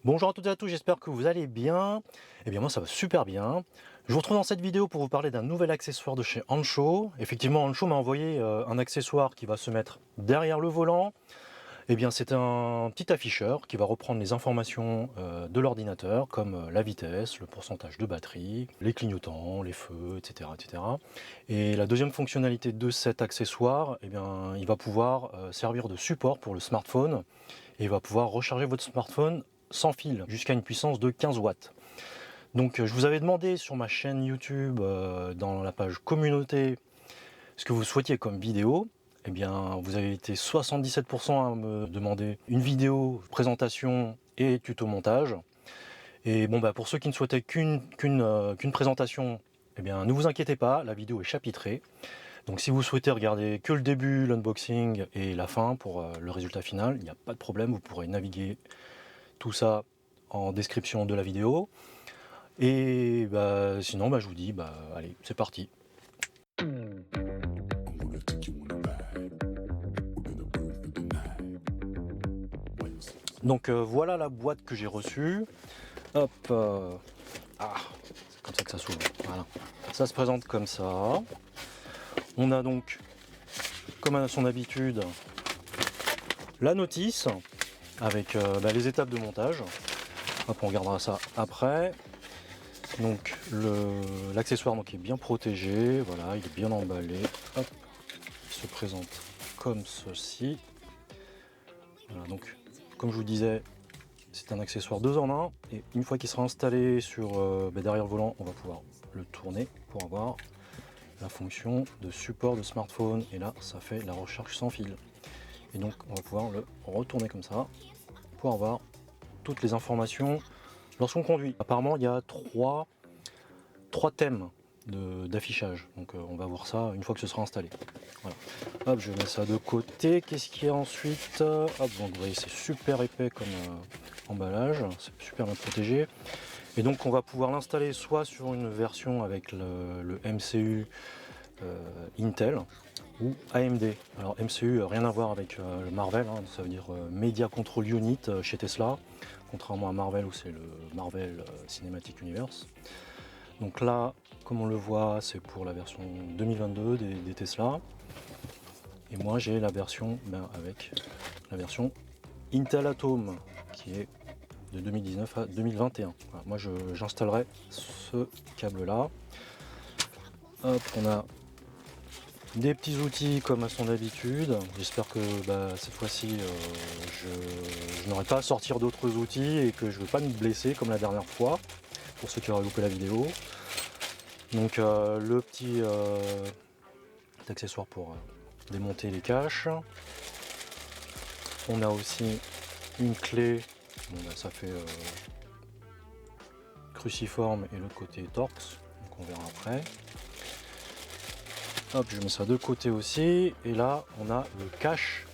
Bonjour à toutes et à tous, j'espère que vous allez bien. Eh bien moi ça va super bien. Je vous retrouve dans cette vidéo pour vous parler d'un nouvel accessoire de chez Ancho. Effectivement Ancho m'a envoyé un accessoire qui va se mettre derrière le volant. Eh bien c'est un petit afficheur qui va reprendre les informations de l'ordinateur comme la vitesse, le pourcentage de batterie, les clignotants, les feux, etc. etc. Et la deuxième fonctionnalité de cet accessoire, eh bien, il va pouvoir servir de support pour le smartphone et il va pouvoir recharger votre smartphone sans fil jusqu'à une puissance de 15 watts. Donc je vous avais demandé sur ma chaîne YouTube, dans la page communauté, ce que vous souhaitiez comme vidéo. Eh bien vous avez été 77% à me demander une vidéo présentation et tuto montage. Et bon bah pour ceux qui ne souhaitaient qu'une présentation, eh bien ne vous inquiétez pas, la vidéo est chapitrée. Donc si vous souhaitez regarder que le début, l'unboxing et la fin pour le résultat final, il n'y a pas de problème, vous pourrez naviguer tout ça en description de la vidéo. Et bah, sinon, bah, je vous dis, bah, allez, c'est parti. Donc voilà la boîte que j'ai reçue. Hop, c'est comme ça que ça s'ouvre. Voilà. Ça se présente comme ça. On a donc, comme à son habitude, la notice avec les étapes de montage. Hop, on regardera ça après. Donc l'accessoire est bien protégé, voilà, il est bien emballé. Hop, il se présente comme ceci. Voilà, donc comme je vous disais, c'est un accessoire 2 en 1 et une fois qu'il sera installé sur derrière le volant, on va pouvoir le tourner pour avoir la fonction de support de smartphone et là ça fait la recharge sans fil. Et donc on va pouvoir le retourner comme ça pour avoir toutes les informations lorsqu'on conduit. Apparemment il y a trois thèmes d'affichage, donc on va voir ça une fois que ce sera installé. Voilà. Hop, je mets ça de côté. Qu'est-ce qu'il y a ensuite? Hop, donc vous voyez c'est super épais comme emballage, c'est super bien protégé. Et donc on va pouvoir l'installer soit sur une version avec le MCU Intel ou AMD. Alors MCU, rien à voir avec le Marvel, hein, ça veut dire Media Control Unit chez Tesla, contrairement à Marvel où c'est le Marvel Cinematic Universe. Donc là, comme on le voit, c'est pour la version 2022 des Tesla. Et moi j'ai la version avec la version Intel Atom qui est de 2019 à 2021. Voilà, moi j'installerai ce câble là. Hop, on a des petits outils comme à son habitude. J'espère que cette fois-ci je n'aurai pas à sortir d'autres outils et que je ne vais pas me blesser comme la dernière fois, pour ceux qui auraient loupé la vidéo. Donc le petit accessoire pour démonter les caches. On a aussi une clé, bon, ça fait cruciforme et le côté torx, donc on verra après. Hop, je mets ça de côté aussi, et là on a le cache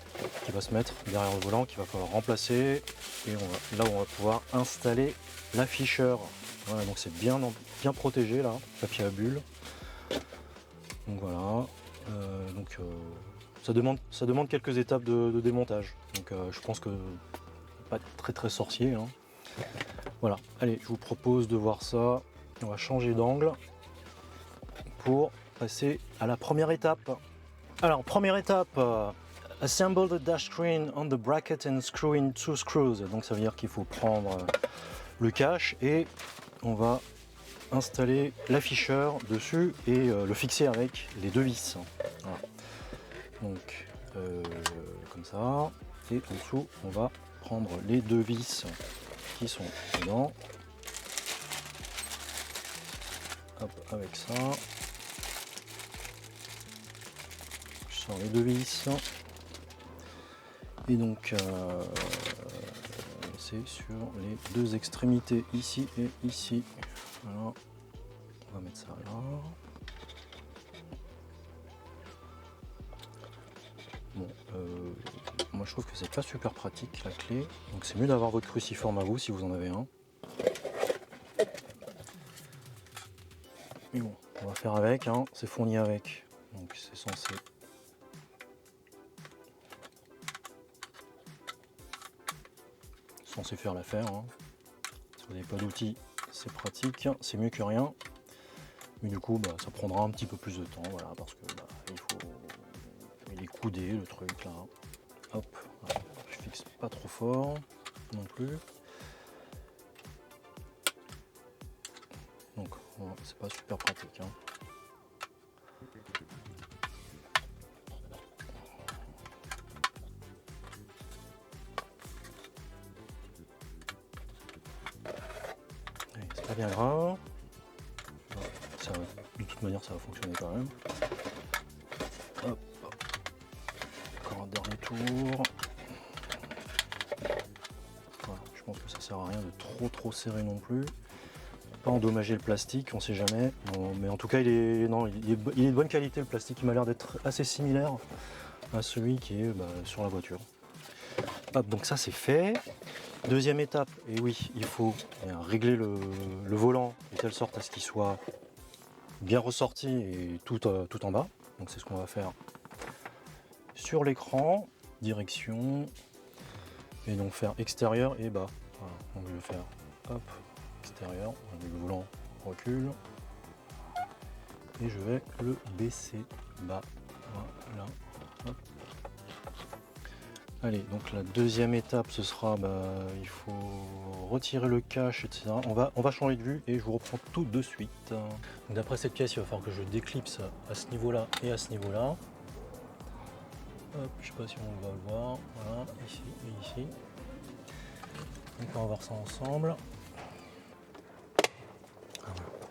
qui va se mettre derrière le volant, qu'il va falloir remplacer, et là on va pouvoir installer l'afficheur. Voilà, donc c'est bien protégé là, papier à bulles. Donc voilà, ça demande quelques étapes de démontage, donc je pense que pas très sorcier, hein. Voilà, allez, je vous propose de voir ça. On va changer d'angle pour passer à la première étape. Alors, première étape, assemble the dash screen on the bracket and screw in 2 screws. Donc ça veut dire qu'il faut prendre le cache et on va installer l'afficheur dessus et le fixer avec les 2 vis. Voilà. Donc comme ça, et en dessous on va prendre les 2 vis qui sont dedans. Hop, avec ça, je sors les 2 vis et donc c'est sur les 2 extrémités ici et ici. Voilà, on va mettre ça là. Bon, moi je trouve que c'est pas super pratique la clé, donc c'est mieux d'avoir votre cruciforme à vous si vous en avez un. Mais bon, on va faire avec, hein, c'est fourni avec, donc c'est censé faire l'affaire, hein. Si vous n'avez pas d'outils, c'est pratique, c'est mieux que rien. Mais du coup, ça prendra un petit peu plus de temps, voilà, parce que il est coudé le truc là. Hop, voilà. Je fixe pas trop fort non plus. Donc, voilà, c'est pas super pratique. Hein. C'est pas bien grave. Ça, de toute manière, ça va fonctionner quand même. Hop. Encore un dernier tour. Voilà, je pense que ça sert à rien de trop serrer non plus. Pas endommager le plastique, on sait jamais. Non, mais en tout cas, il est de bonne qualité le plastique. Il m'a l'air d'être assez similaire à celui qui est sur la voiture. Hop, donc ça c'est fait. Deuxième étape, et oui, il faut régler le volant de telle sorte à ce qu'il soit bien ressorti et tout en bas. Donc c'est ce qu'on va faire sur l'écran, direction, et donc faire extérieur et bas. Voilà, donc je vais faire hop, extérieur, le volant recule, et je vais le baisser bas. Voilà, hop. Allez, donc la deuxième étape, ce sera, il faut retirer le cache, etc. On va changer de vue et je vous reprends tout de suite. D'après cette pièce, il va falloir que je déclipse à ce niveau-là et à ce niveau-là. Hop, je sais pas si on va le voir. Voilà, ici et ici. Donc on va voir ça ensemble.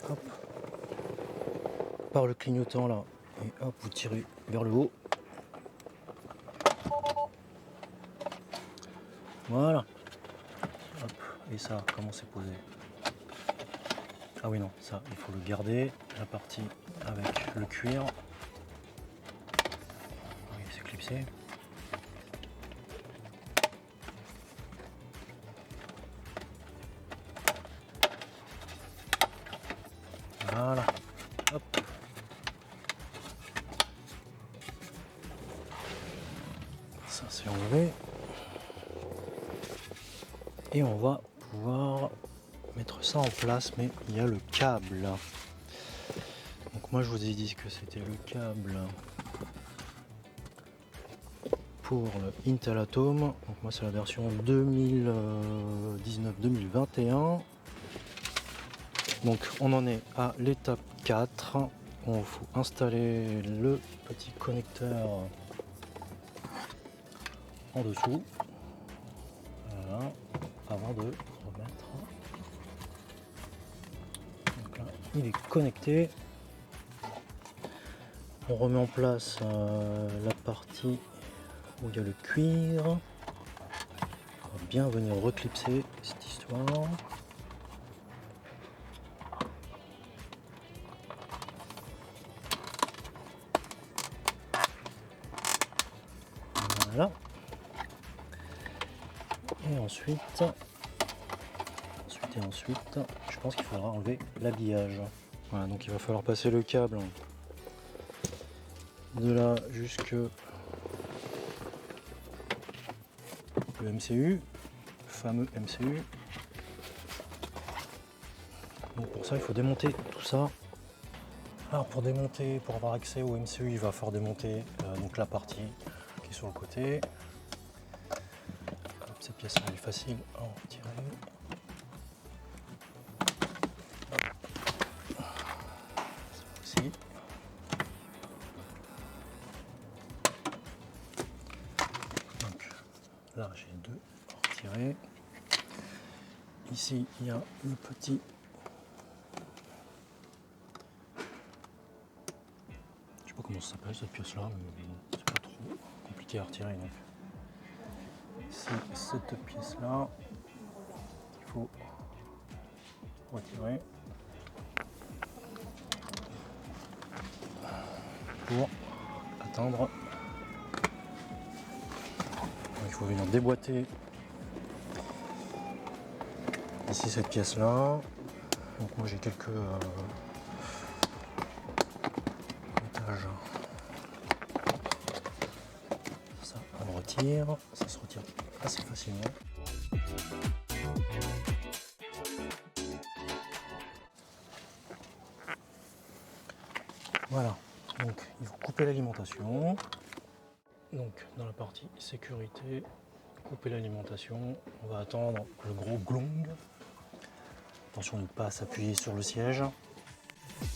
Hop. Par le clignotant là, et hop, vous tirez vers le haut. Voilà. Hop. Et ça, comment c'est posé? Ah oui non, ça, il faut le garder. La partie avec le cuir. Oui, c'est clipsé. Voilà. Hop. Ça c'est enlevé. Et on va pouvoir mettre ça en place, mais il y a le câble. Donc moi je vous ai dit que c'était le câble pour le Intel Atom. Donc moi c'est la version 2019-2021. Donc on en est à l'étape 4. On faut installer le petit connecteur en dessous. Voilà. Avant de remettre. Donc là, il est connecté. On remet en place la partie où il y a le cuir. On va bien venir reclipser cette histoire. Voilà. Et ensuite, je pense qu'il faudra enlever l'habillage. Voilà, donc il va falloir passer le câble de là jusque le MCU, le fameux MCU. Donc pour ça, il faut démonter tout ça. Alors pour avoir accès au MCU, il va falloir démonter donc la partie qui est sur le côté. Hop, cette pièce elle est facile à en retirer. Donc là j'ai deux à retirer. Ici il y a le petit je sais pas comment ça s'appelle cette pièce là, mais c'est pas trop compliqué à retirer donc. Ici cette pièce là qu'il faut retirer pour atteindre. Il faut venir déboîter ici cette pièce là. Donc moi j'ai quelques étages. Ça on le retire, ça se retire assez facilement. Voilà, donc il faut couper l'alimentation. Donc dans la partie sécurité, couper l'alimentation, on va attendre le gros glong. Attention de ne pas s'appuyer sur le siège. Il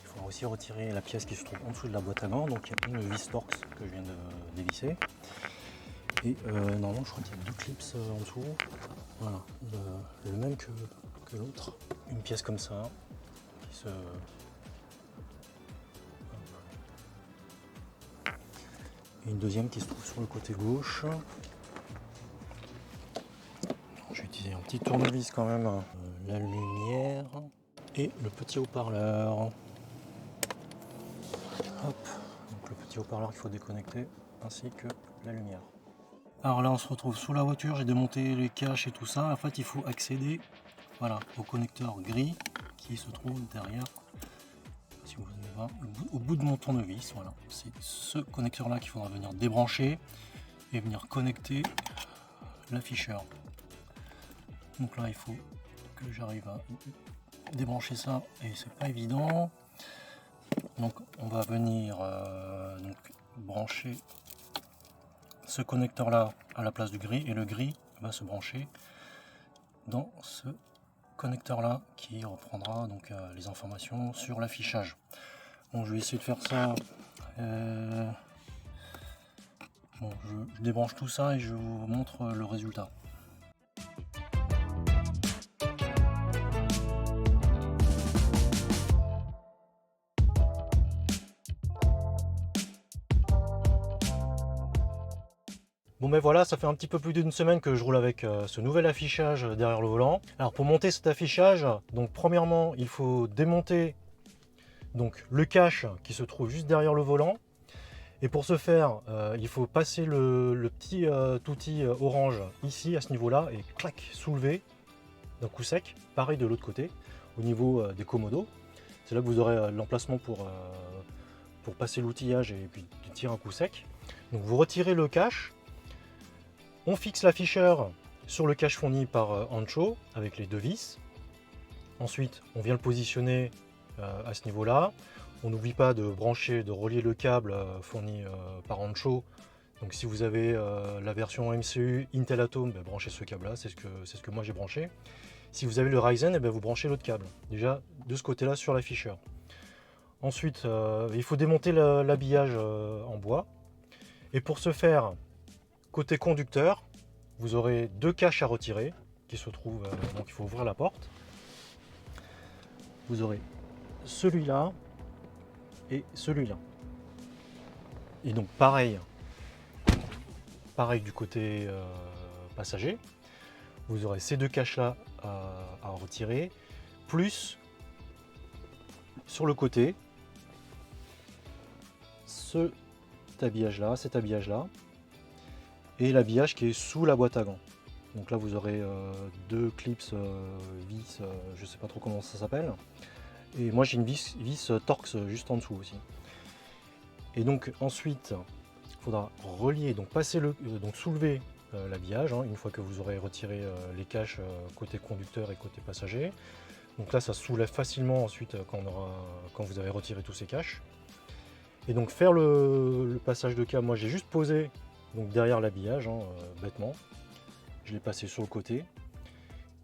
faudra aussi retirer la pièce qui se trouve en dessous de la boîte à gants, donc il y a une vis Torx que je viens de dévisser. Et normalement je crois qu'il y a 2 clips en dessous. Voilà, le même que l'autre. Une pièce comme ça qui se. Et une deuxième qui se trouve sur le côté gauche. Je vais utiliser un petit tournevis quand même. La lumière et le petit haut-parleur. Hop, donc le petit haut-parleur qu'il faut déconnecter ainsi que la lumière. Alors là on se retrouve sous la voiture, j'ai démonté les caches et tout ça. En fait il faut accéder voilà, au connecteur gris qui se trouve derrière. Si vous voulez voir, au bout de mon tournevis, voilà, c'est ce connecteur là qu'il faudra venir débrancher et venir connecter l'afficheur. Donc là il faut que j'arrive à débrancher ça et c'est pas évident. Donc on va venir donc, brancher ce connecteur là à la place du gris et le gris va se brancher dans ce connecteur là qui reprendra donc les informations sur l'affichage. Bon, je vais essayer de faire ça. Bon, je débranche tout ça et je vous montre le résultat. Bon ben voilà, ça fait un petit peu plus d'une semaine que je roule avec ce nouvel affichage derrière le volant. Alors pour monter cet affichage, donc premièrement il faut démonter donc le cache qui se trouve juste derrière le volant. Et pour ce faire, il faut passer le petit outil orange ici à ce niveau-là et clac, soulever d'un coup sec. Pareil de l'autre côté, au niveau des commodos. C'est là que vous aurez l'emplacement pour passer l'outillage et puis tirer un coup sec. Donc vous retirez le cache. On fixe l'afficheur sur le cache fourni par Ancho avec les 2 vis. Ensuite, on vient le positionner à ce niveau-là. On n'oublie pas de brancher, de relier le câble fourni par Ancho. Donc si vous avez la version MCU Intel Atom, ben, branchez ce câble-là, c'est ce que moi j'ai branché. Si vous avez le Ryzen, ben, vous branchez l'autre câble, déjà de ce côté-là sur l'afficheur. Ensuite, il faut démonter l'habillage en bois. Et pour ce faire, côté conducteur, vous aurez 2 caches à retirer qui se trouvent, donc il faut ouvrir la porte. Vous aurez celui-là et celui-là. Et donc pareil du côté passager, vous aurez ces 2 caches là à retirer, plus sur le côté cet habillage là, et l'habillage qui est sous la boîte à gants. Donc là vous aurez 2 clips vis, je sais pas trop comment ça s'appelle, et moi j'ai une vis Torx juste en dessous aussi. Et donc ensuite il faudra relier, donc passer donc soulever l'habillage une fois que vous aurez retiré les caches côté conducteur et côté passager. Donc là ça se soulève facilement ensuite quand vous avez retiré tous ces caches. Et donc faire le passage de câble, moi j'ai juste posé donc derrière l'habillage bêtement, je l'ai passé sur le côté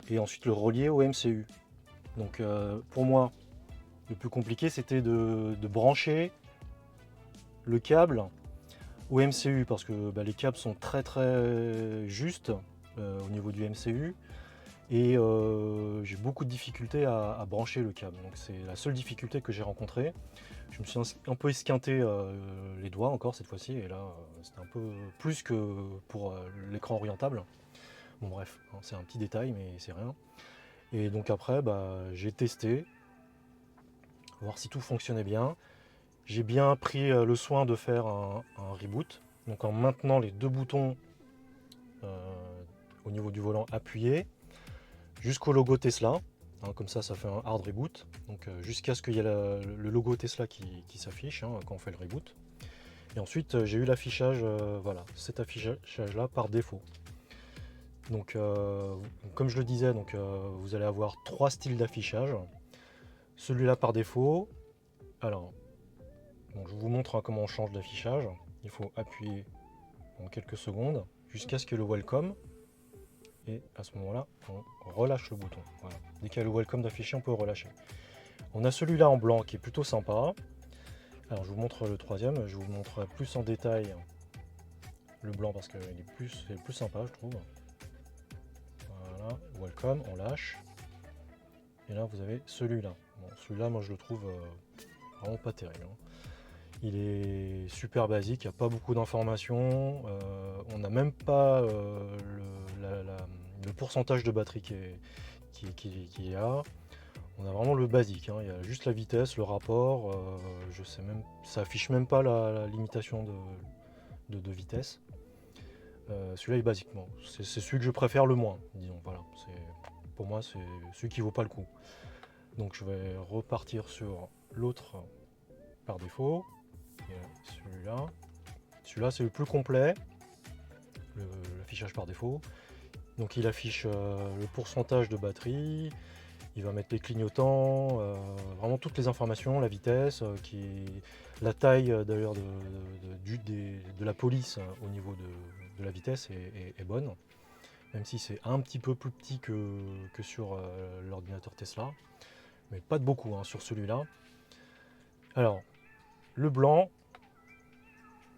et ensuite le relier au MCU. Donc pour moi le plus compliqué c'était de brancher le câble au MCU parce que les câbles sont très justes au niveau du MCU et j'ai beaucoup de difficultés à brancher le câble. Donc c'est la seule difficulté que j'ai rencontrée. Je me suis un peu esquinté les doigts encore cette fois-ci et là c'était un peu plus que pour l'écran orientable. Bon bref, c'est un petit détail mais c'est rien. Et donc après j'ai testé, voir si tout fonctionnait bien. J'ai bien pris le soin de faire un reboot, donc en maintenant les 2 boutons au niveau du volant appuyés jusqu'au logo Tesla, comme ça fait un hard reboot, donc jusqu'à ce qu'il y ait le logo Tesla qui s'affiche quand on fait le reboot. Et ensuite j'ai eu l'affichage, voilà, cet affichage là par défaut. Donc, comme je le disais, donc, vous allez avoir 3 styles d'affichage. Celui-là par défaut. Alors, donc je vous montre comment on change d'affichage. Il faut appuyer en quelques secondes jusqu'à ce que le welcome. Et à ce moment-là, on relâche le bouton. Voilà. Dès qu'il y a le welcome d'afficher, on peut relâcher. On a celui-là en blanc qui est plutôt sympa. Alors, je vous montre le troisième. Je vous montre plus en détail le blanc parce qu'il est plus sympa, je trouve. Voilà, welcome, on lâche. Et là, vous avez celui-là. Bon, celui-là, moi, je le trouve vraiment pas terrible. Il est super basique, il n'y a pas beaucoup d'informations. On n'a même pas le pourcentage de batterie qu'il y a. On a vraiment le basique. Il y a juste la vitesse, le rapport. Je sais même, ça affiche même pas la limitation de vitesse. Celui-là est basiquement. C'est celui que je préfère le moins, disons. Voilà, pour moi, c'est celui qui vaut pas le coup. Donc je vais repartir sur l'autre par défaut. Celui-là. Celui-là, c'est le plus complet. L'affichage par défaut. Donc il affiche le pourcentage de batterie. Il va mettre les clignotants, vraiment toutes les informations, la vitesse, la taille d'ailleurs de la police au niveau de la vitesse est bonne, même si c'est un petit peu plus petit que sur l'ordinateur Tesla, mais pas de beaucoup sur celui-là. Alors, le blanc,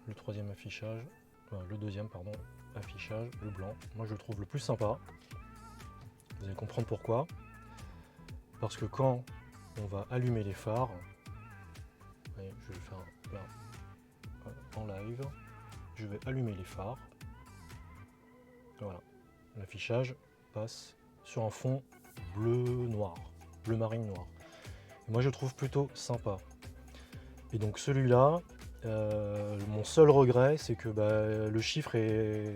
le troisième affichage, le deuxième pardon, affichage, le blanc, moi je le trouve le plus sympa. Vous allez comprendre pourquoi. Parce que quand on va allumer les phares, je vais le faire là en live, je vais allumer les phares. Voilà, l'affichage passe sur un fond bleu-noir, bleu marine noir. Et moi je le trouve plutôt sympa. Et donc celui-là, mon seul regret, c'est que le chiffre est,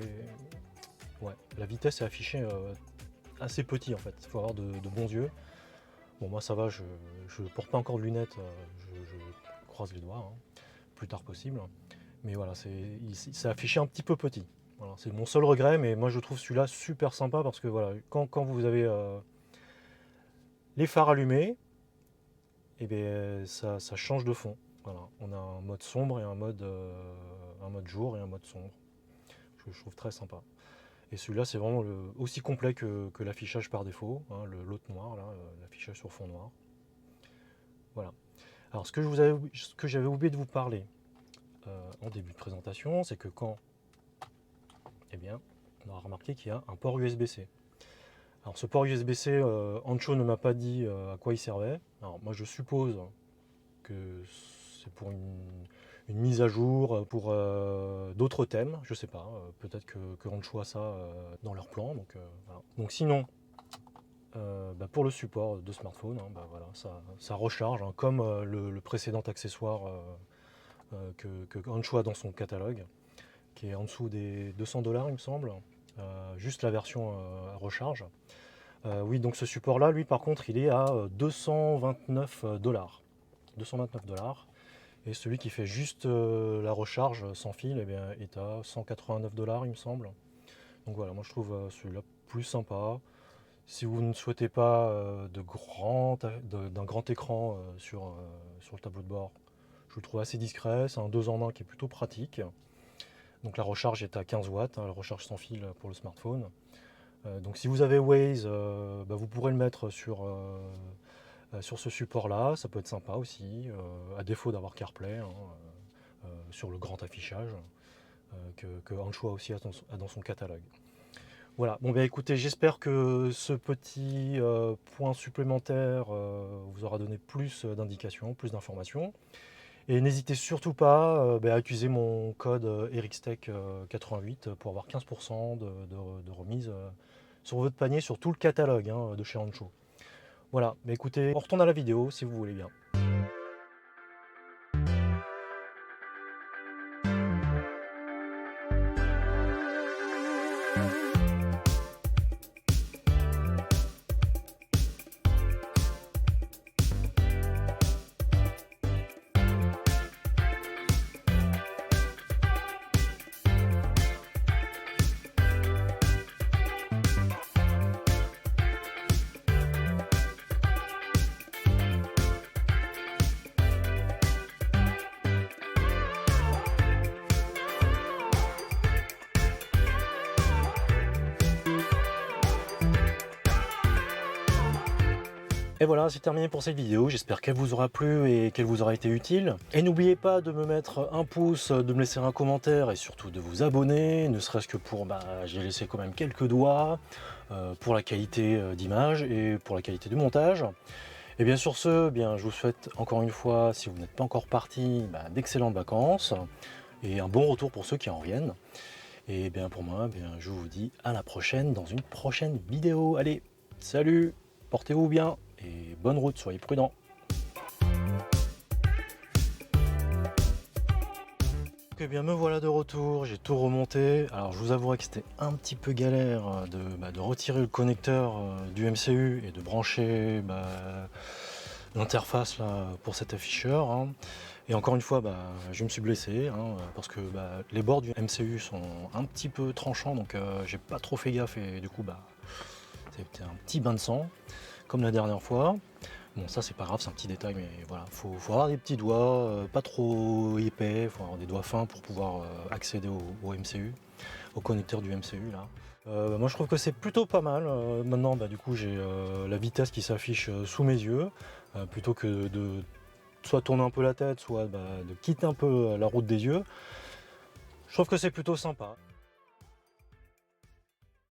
la vitesse est affichée assez petit en fait. Il faut avoir de bons yeux. Bon, moi ça va, je ne porte pas encore de lunettes, je croise les doigts, plus tard possible. Mais voilà, c'est affiché un petit peu petit. Voilà, c'est mon seul regret, mais moi je trouve celui-là super sympa parce que voilà, quand vous avez les phares allumés, et bien, ça change de fond. Voilà, on a un mode sombre et un mode jour et un mode sombre. Je trouve très sympa. Et celui-là, c'est vraiment aussi complet que l'affichage par défaut, l'autre noir, là, l'affichage sur fond noir. Voilà. Alors, ce que j'avais oublié de vous parler en début de présentation, c'est que eh bien, on aura remarqué qu'il y a un port USB-C. Alors, ce port USB-C, Ancho ne m'a pas dit à quoi il servait. Alors, moi, je suppose que c'est pour une mise à jour pour d'autres thèmes, je sais pas, peut-être que Ancho a ça dans leur plan. Donc, voilà. Donc sinon, pour le support de smartphone, voilà, ça recharge, comme le précédent accessoire que Ancho a dans son catalogue, qui est en dessous des $200 il me semble, juste la version à recharge. Oui, donc ce support-là, lui par contre, il est à $229. $229. Et celui qui fait juste la recharge sans fil est à $189 il me semble. Donc voilà, moi je trouve celui-là plus sympa. Si vous ne souhaitez pas d'un grand écran sur le tableau de bord, je le trouve assez discret. C'est un 2 en 1 qui est plutôt pratique. Donc la recharge est à 15 watts, la recharge sans fil pour le smartphone. Donc si vous avez Waze, vous pourrez le mettre sur ce support-là, ça peut être sympa aussi, à défaut d'avoir CarPlay, sur le grand affichage que Ancho a aussi dans son catalogue. Voilà, bon écoutez, j'espère que ce petit point supplémentaire vous aura donné plus d'indications, plus d'informations. Et n'hésitez surtout pas à utiliser mon code ErixTech88 pour avoir 15% de remise sur votre panier sur tout le catalogue de chez Ancho. Voilà, mais écoutez, on retourne à la vidéo si vous voulez bien. Et voilà, c'est terminé pour cette vidéo, j'espère qu'elle vous aura plu et qu'elle vous aura été utile. Et n'oubliez pas de me mettre un pouce, de me laisser un commentaire et surtout de vous abonner, ne serait-ce que pour, j'ai laissé quand même quelques doigts, pour la qualité d'image et pour la qualité du montage. Et bien sur ce, je vous souhaite encore une fois, si vous n'êtes pas encore parti, d'excellentes vacances et un bon retour pour ceux qui en reviennent. Et bien pour moi, je vous dis à la prochaine dans une prochaine vidéo. Allez, salut, portez-vous bien et bonne route, soyez prudents. Eh bien me voilà de retour, j'ai tout remonté. Alors je vous avouerai que c'était un petit peu galère de retirer le connecteur du MCU et de brancher l'interface là pour cet afficheur, hein. Et encore une fois, je me suis blessé, hein, parce que les bords du MCU sont un petit peu tranchants, donc j'ai pas trop fait gaffe et du coup c'était un petit bain de sang, comme la dernière fois. Bon, ça c'est pas grave, c'est un petit détail, mais voilà, faut avoir des petits doigts, pas trop épais, faut avoir des doigts fins pour pouvoir accéder au MCU, au connecteur du MCU là. Moi je trouve que c'est plutôt pas mal. Maintenant du coup j'ai la vitesse qui s'affiche sous mes yeux, plutôt que de soit tourner un peu la tête, soit de quitter un peu la route des yeux. Je trouve que c'est plutôt sympa.